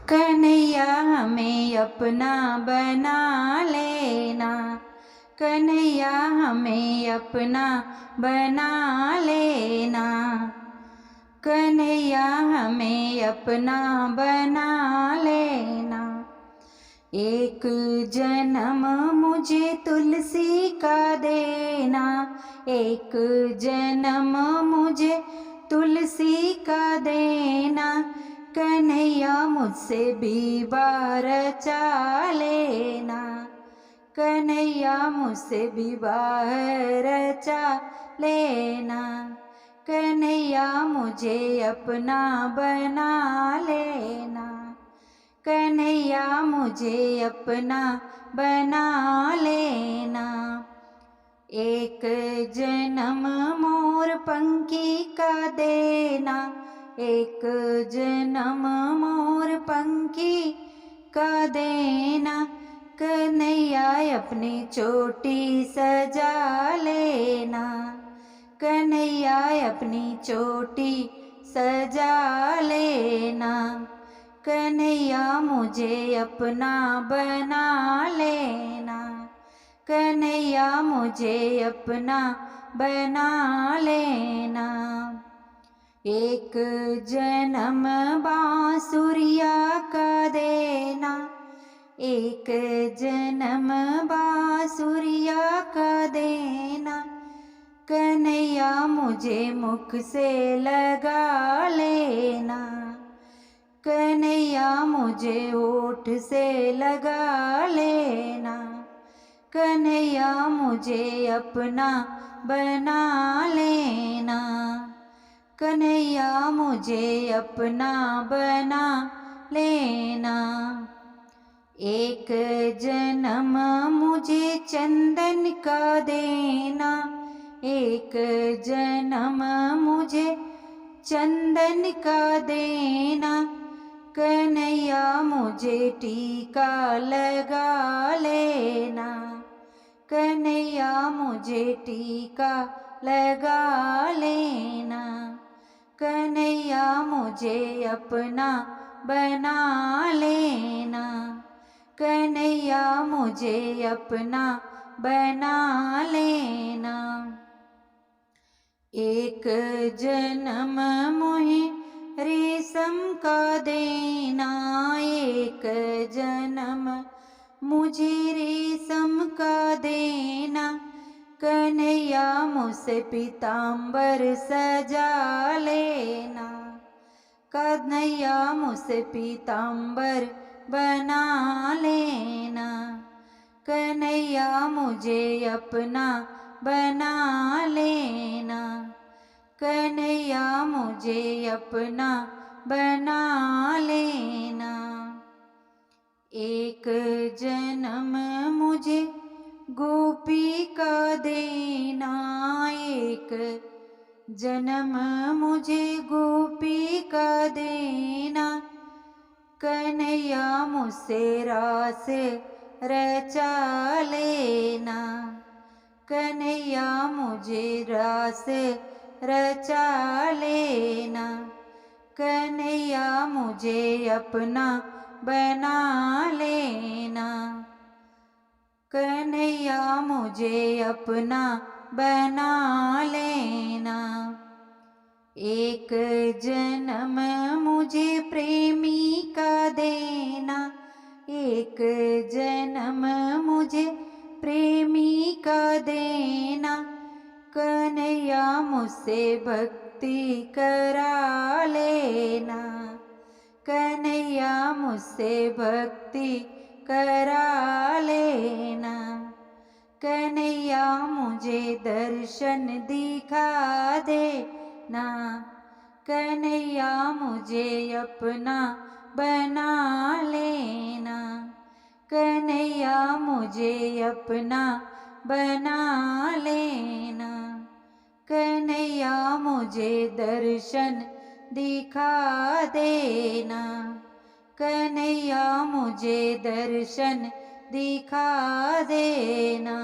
कन्हैया हमें अपना बना लेना, कन्हैया हमें अपना बना लेना, कन्हैया हमें अपना बना लेना। एक जन्म मुझे तुलसी का देना, एक जन्म मुझे तुलसी का देना, कन्हैया मुझसे विवाह रचा लेना, कन्हैया मुझसे विवाह रचा लेना, कन्हैया मुझे अपना बना लेना, कन्हैया मुझे अपना बना लेना। एक जन्म मोर पंखी का देना, एक जन्म मोर पंखी का देना, कन्हैया अपनी चोटी सजा लेना, कन्हैया अपनी चोटी सजा लेना, कन्हैया मुझे अपना बना लेना, कन्हैया मुझे अपना बना लेना। एक जन्म बांसुरिया का देना, एक जन्म बांसुरिया का देना, कन्हैया मुझे मुख से लगा लेना, कन्हैया मुझे होठ से लगा लेना, कन्हैया मुझे अपना बना लेना, कन्हैया मुझे अपना बना लेना। एक जन्म मुझे चंदन का देना, एक जन्म मुझे चंदन का देना, कन्हैया मुझे टीका लगा लेना, कन्हैया मुझे टीका लगा लेना, कन्हैया मुझे अपना बना लेना, कन्हैया मुझे अपना बना लेना। एक जन्म मोहे रेशम का देना, एक जन्म मुझे रेशम का देना, कन्हैया मुझसे पीताम्बर सजा लेना, कन्हैया मुझसे पीताम्बर बना लेना, कन्हैया मुझे अपना बना लेना, कन्हैया मुझे अपना बना लेना। एक जन्म मुझे गोपी का देना, एक जन्म मुझे गोपी का देना, कन्हैया मुझसे रास रचा लेना, कन्हैया मुझे रास रचा लेना, कन्हैया मुझे अपना बना लेना, कन्हैया मुझे अपना बना लेना। एक जन्म मुझे प्रेमी का देना, एक जन्म मुझे प्रेमी का देना, कन्हैया मुझसे भक्ति करा लेना, कन्हैया मुझसे भक्ति करा लेना, कन्हैया मुझे दर्शन दिखा देना, कन्हैया मुझे अपना बना लेना, कन्हैया मुझे अपना बना लेना, कन्हैया मुझे दर्शन दिखा देना, कन्हैया मुझे दर्शन दिखा देना।